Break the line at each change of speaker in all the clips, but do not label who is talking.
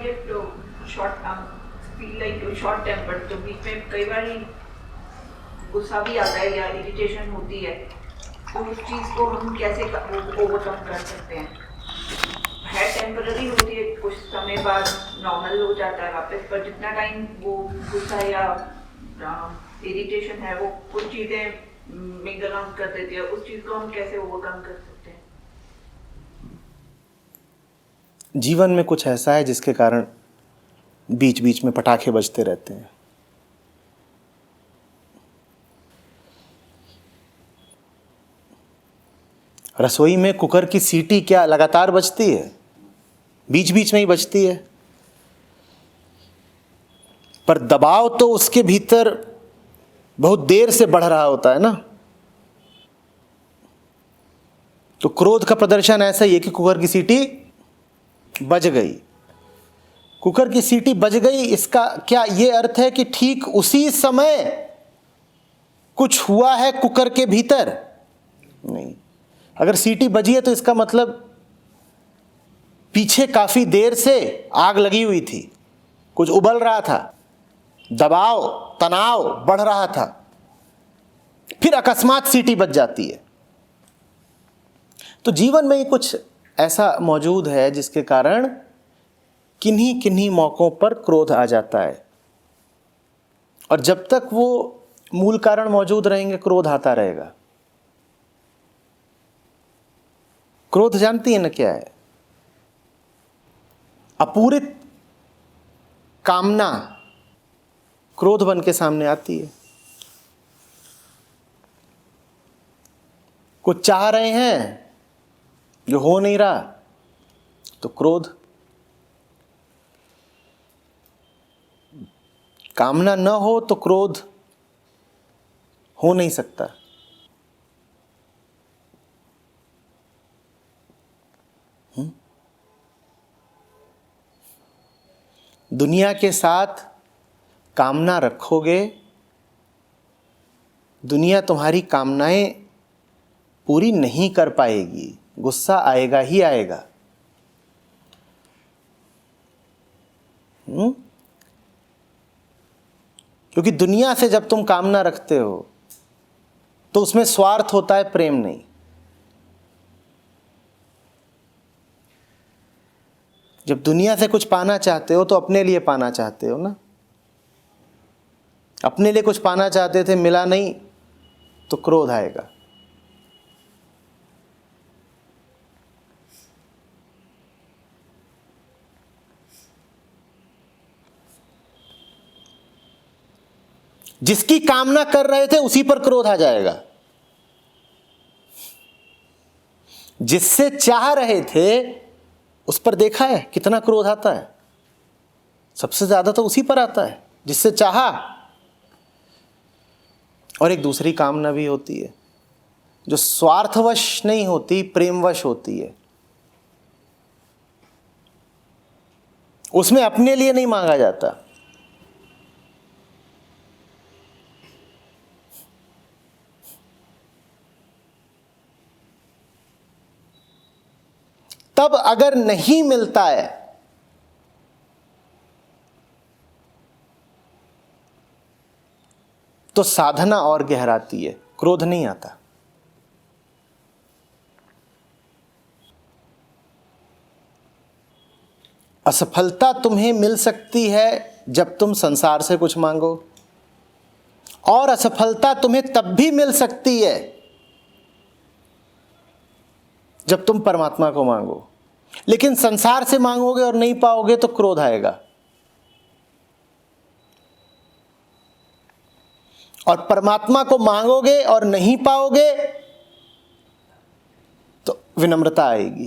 get short feel like short tempered, तो बीच में कई बार ही गुस्सा भी आता है या इरिटेशन होती है, तो उस चीज़ को हम कैसे ओवरकम कर सकते हैं? है टेम्पररी होती है, कुछ समय बाद नॉर्मल हो जाता है वापस, पर जितना टाइम वो गुस्सा या इरिटेशन है वो कुछ चीज़ें मिंगल आउट कर देती है, उस चीज़ को हम कैसे ओवरकम कर सकते हैं?
जीवन में कुछ ऐसा है जिसके कारण बीच बीच में पटाखे बजते रहते हैं। रसोई में कुकर की सीटी क्या लगातार बजती है? बीच बीच में ही बजती है, पर दबाव तो उसके भीतर बहुत देर से बढ़ रहा होता है ना। तो क्रोध का प्रदर्शन ऐसा ही है कि कुकर की सीटी बज गई। कुकर की सीटी बज गई, इसका क्या ये अर्थ है कि ठीक उसी समय कुछ हुआ है कुकर के भीतर? नहीं। अगर सीटी बजी है तो इसका मतलब पीछे काफी देर से आग लगी हुई थी, कुछ उबल रहा था, दबाव तनाव बढ़ रहा था, फिर अकस्मात सीटी बज जाती है। तो जीवन में ही कुछ ऐसा मौजूद है जिसके कारण किन्हीं किन्हीं मौकों पर क्रोध आ जाता है, और जब तक वो मूल कारण मौजूद रहेंगे क्रोध आता रहेगा। क्रोध जानती है ना क्या है? अपूरित कामना क्रोध बन के सामने आती है। कुछ चाह रहे हैं जो हो नहीं रहा, तो क्रोध। कामना न हो तो क्रोध हो नहीं सकता। दुनिया के साथ कामना रखोगे, दुनिया तुम्हारी कामनाएं पूरी नहीं कर पाएगी, गुस्सा आएगा ही आएगा। क्योंकि दुनिया से जब तुम कामना रखते हो तो उसमें स्वार्थ होता है, प्रेम नहीं। जब दुनिया से कुछ पाना चाहते हो तो अपने लिए पाना चाहते हो ना। अपने लिए कुछ पाना चाहते थे, मिला नहीं, तो क्रोध आएगा। जिसकी कामना कर रहे थे उसी पर क्रोध आ जाएगा। जिससे चाह रहे थे उस पर देखा है कितना क्रोध आता है? सबसे ज्यादा तो उसी पर आता है जिससे चाहा। और एक दूसरी कामना भी होती है जो स्वार्थवश नहीं होती, प्रेमवश होती है। उसमें अपने लिए नहीं मांगा जाता। तब अगर नहीं मिलता है तो साधना और गहराती है, क्रोध नहीं आता। असफलता तुम्हें मिल सकती है जब तुम संसार से कुछ मांगो, और असफलता तुम्हें तब भी मिल सकती है जब तुम परमात्मा को मांगो। लेकिन संसार से मांगोगे और नहीं पाओगे तो क्रोध आएगा, और परमात्मा को मांगोगे और नहीं पाओगे तो विनम्रता आएगी।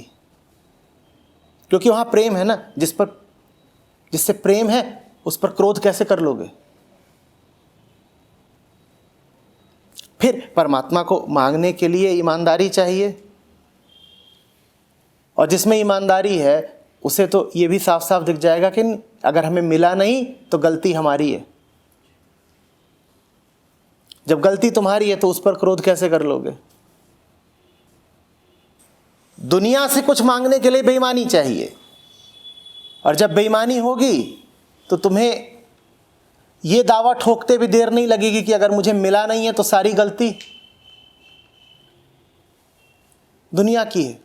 क्योंकि वहां प्रेम है ना। जिससे प्रेम है उस पर क्रोध कैसे कर लोगे? फिर परमात्मा को मांगने के लिए ईमानदारी चाहिए, और जिसमें ईमानदारी है उसे तो ये भी साफ साफ दिख जाएगा कि अगर हमें मिला नहीं तो गलती हमारी है। जब गलती तुम्हारी है तो उस पर क्रोध कैसे कर लोगे? दुनिया से कुछ मांगने के लिए बेईमानी चाहिए, और जब बेईमानी होगी तो तुम्हें ये दावा ठोकते भी देर नहीं लगेगी कि अगर मुझे मिला नहीं है तो सारी गलती दुनिया की है।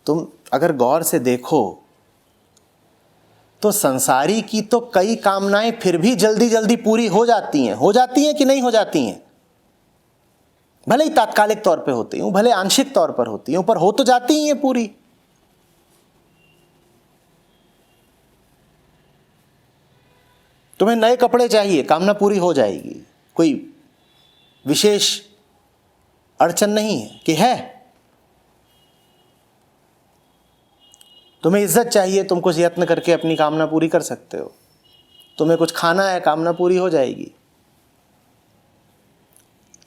तुम अगर गौर से देखो तो संसारी की तो कई कामनाएं फिर भी जल्दी जल्दी पूरी हो जाती हैं कि नहीं हो जाती हैं। भले ही तात्कालिक तौर पे होती हूं, भले आंशिक तौर पर होती हूं, पर हो तो जाती ही हैं पूरी। तुम्हें नए कपड़े चाहिए, कामना पूरी हो जाएगी, कोई विशेष अड़चन नहीं है कि है। तुम्हें इज्जत चाहिए, तुम कुछ यत्न करके अपनी कामना पूरी कर सकते हो। तुम्हें कुछ खाना है, कामना पूरी हो जाएगी।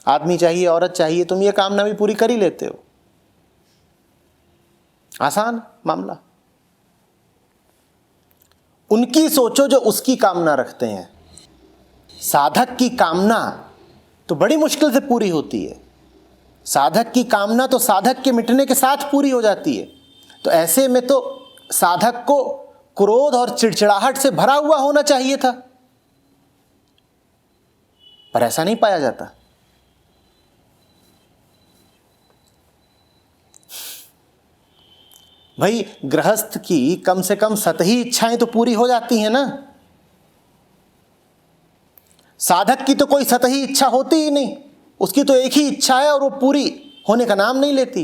आदमी चाहिए, औरत चाहिए, तुम ये कामना भी पूरी कर ही लेते हो। आसान मामला। उनकी सोचो जो उसकी कामना रखते हैं। साधक की कामना तो बड़ी मुश्किल से पूरी होती है। साधक की कामना तो साधक के मिटने के साथ पूरी हो जाती है। तो ऐसे में तो साधक को क्रोध और चिड़चिड़ाहट से भरा हुआ होना चाहिए था, पर ऐसा नहीं पाया जाता। भाई गृहस्थ की कम से कम सतही इच्छाएं तो पूरी हो जाती हैं ना। साधक की तो कोई सतही इच्छा होती ही नहीं, उसकी तो एक ही इच्छा है और वो पूरी होने का नाम नहीं लेती।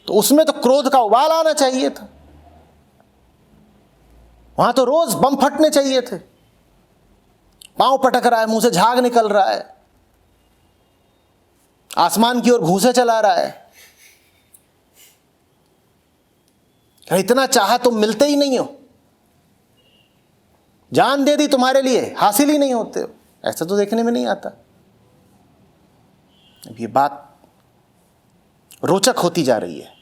तो उसमें तो क्रोध का उबाल आना चाहिए था, वहां तो रोज बम फटने चाहिए थे। पांव पटक रहा है, मुंह से झाग निकल रहा है, आसमान की ओर घूंसे चला रहा है। इतना चाहा तुम मिलते ही नहीं हो, जान दे दी तुम्हारे लिए, हासिल ही नहीं होते हो। ऐसा तो देखने में नहीं आता। अब ये बात रोचक होती जा रही है।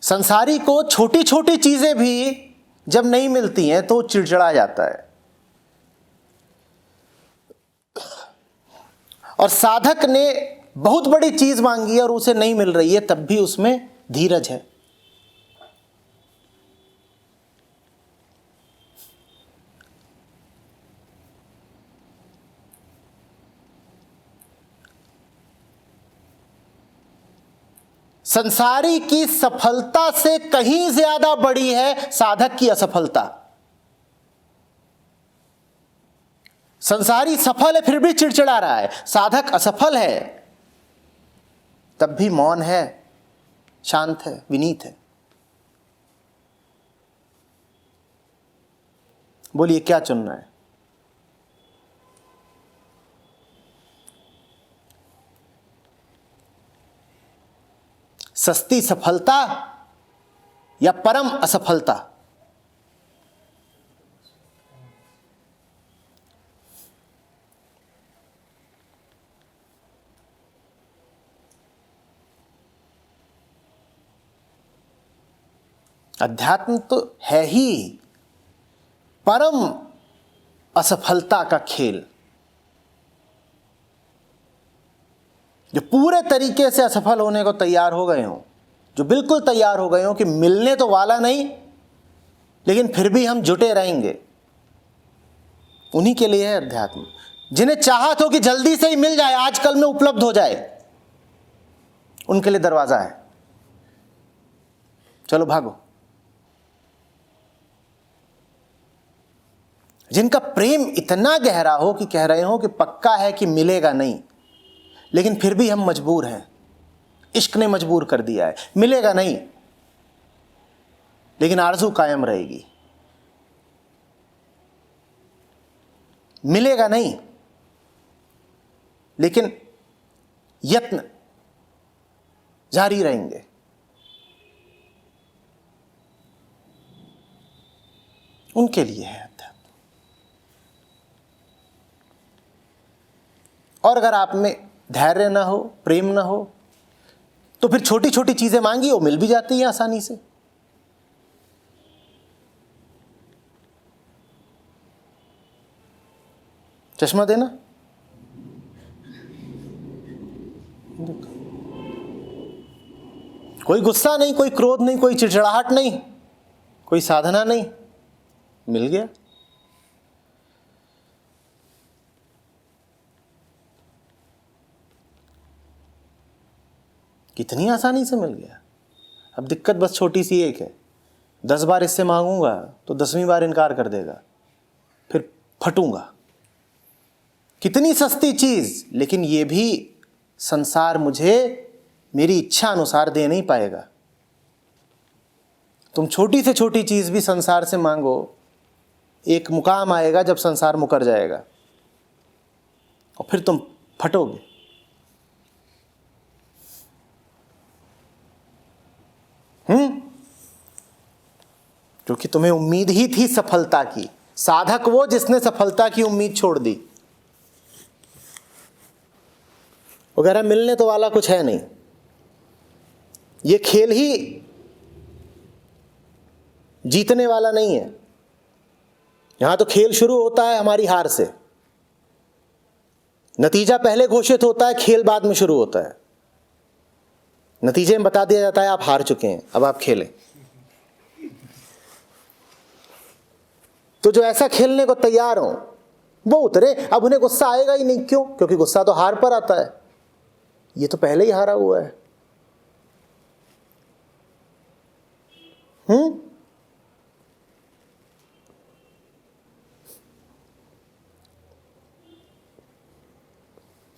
संसारी को छोटी छोटी चीजें भी जब नहीं मिलती हैं तो चिड़चिड़ा जाता है, और साधक ने बहुत बड़ी चीज मांगी है और उसे नहीं मिल रही है, तब भी उसमें धीरज है। संसारी की सफलता से कहीं ज्यादा बड़ी है साधक की असफलता। संसारी सफल है फिर भी चिड़चिड़ा रहा है, साधक असफल है तब भी मौन है, शांत है, विनीत है। बोलिए क्या चुनना है? सस्ती सफलता या परम असफलता? अध्यात्म तो है ही परम असफलता का खेल, जो पूरे तरीके से असफल होने को तैयार हो गए हों, जो बिल्कुल तैयार हो गए हों कि मिलने तो वाला नहीं लेकिन फिर भी हम जुटे रहेंगे, उन्हीं के लिए है अध्यात्म। जिन्हें चाहत हो कि जल्दी से ही मिल जाए, आजकल में उपलब्ध हो जाए, उनके लिए दरवाजा है, चलो भागो। जिनका प्रेम इतना गहरा हो कि कह रहे हो कि पक्का है कि मिलेगा नहीं, लेकिन फिर भी हम मजबूर हैं, इश्क ने मजबूर कर दिया है, मिलेगा नहीं लेकिन आरज़ू कायम रहेगी, मिलेगा नहीं लेकिन यत्न जारी रहेंगे। उनके लिए है अध्यात्म। और अगर आप में धैर्य ना हो, प्रेम ना हो, तो फिर छोटी छोटी चीजें मांगी वो मिल भी जाती हैं आसानी से। चश्मा देना, कोई गुस्सा नहीं, कोई क्रोध नहीं, कोई चिड़चिड़ाहट नहीं, कोई साधना नहीं, मिल गया। कितनी आसानी से मिल गया। अब दिक्कत बस छोटी सी एक है, 10 बार इससे मांगूंगा तो 10वीं बार इनकार कर देगा, फिर फटूंगा। कितनी सस्ती चीज, लेकिन ये भी संसार मुझे मेरी इच्छा अनुसार दे नहीं पाएगा। तुम छोटी से छोटी चीज भी संसार से मांगो, एक मुकाम आएगा जब संसार मुकर जाएगा और फिर तुम फटोगे। क्योंकि तुम्हें उम्मीद ही थी सफलता की। साधक वो जिसने सफलता की उम्मीद छोड़ दी। वगैरह मिलने तो वाला कुछ है नहीं। ये खेल ही जीतने वाला नहीं है। यहां तो खेल शुरू होता है हमारी हार से, नतीजा पहले घोषित होता है, खेल बाद में शुरू होता है। नतीजे में बता दिया जाता है आप हार चुके हैं, अब आप खेलें। तो जो ऐसा खेलने को तैयार हो वो उतरे। अब उन्हें गुस्सा आएगा ही नहीं। क्यों? क्योंकि गुस्सा तो हार पर आता है, ये तो पहले ही हारा हुआ है।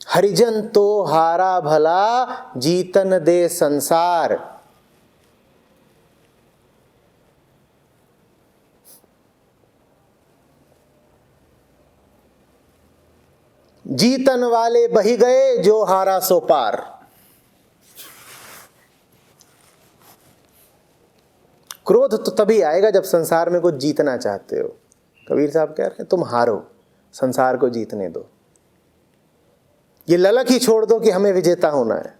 हरिजन तो हारा भला, जीतन दे संसार। जीतन वाले बही गए, जो हारा सो पार। क्रोध तो तभी आएगा जब संसार में कुछ जीतना चाहते हो। कबीर साहब कह रहे हैं तुम हारो, संसार को जीतने दो। ये ललक ही छोड़ दो कि हमें विजेता होना है।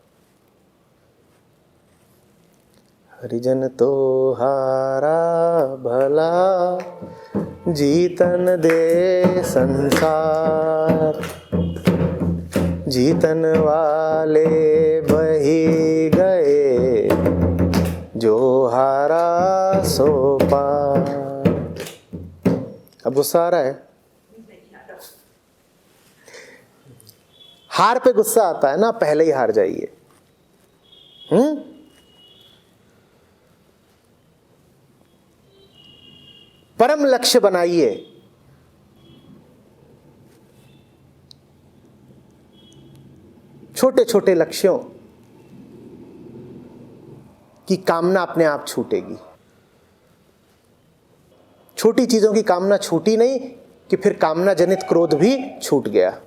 हरिजन तो हारा भला, जीतन दे संसार। जीतन वाले बही गए, जो हारा सो पार। अब गुस्सा आ रहा है? हार पे गुस्सा आता है ना, पहले ही हार जाइए। परम लक्ष्य बनाइए। छोटे छोटे लक्ष्यों की कामना अपने आप छूटेगी। छोटी चीजों की कामना छूटी नहीं कि फिर कामना जनित क्रोध भी छूट गया।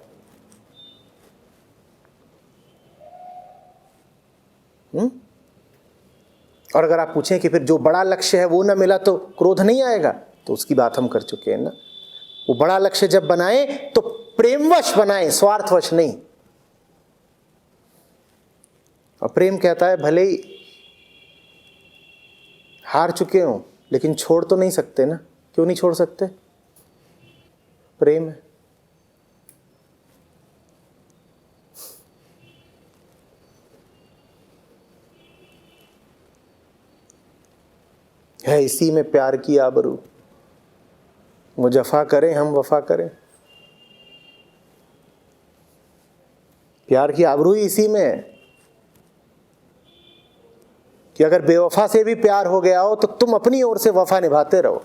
और अगर आप पूछें कि फिर जो बड़ा लक्ष्य है वो ना मिला तो क्रोध नहीं आएगा, तो उसकी बात हम कर चुके हैं ना। वो बड़ा लक्ष्य जब बनाए तो प्रेमवश बनाए, स्वार्थवश नहीं। और प्रेम कहता है भले ही हार चुके हो लेकिन छोड़ तो नहीं सकते ना। क्यों नहीं छोड़ सकते? प्रेम है, इसी में प्यार की आबरू। वो जफा करें हम वफा करें। प्यार की आबरू ही इसी में है कि अगर बेवफा से भी प्यार हो गया हो तो तुम अपनी ओर से वफा निभाते रहो।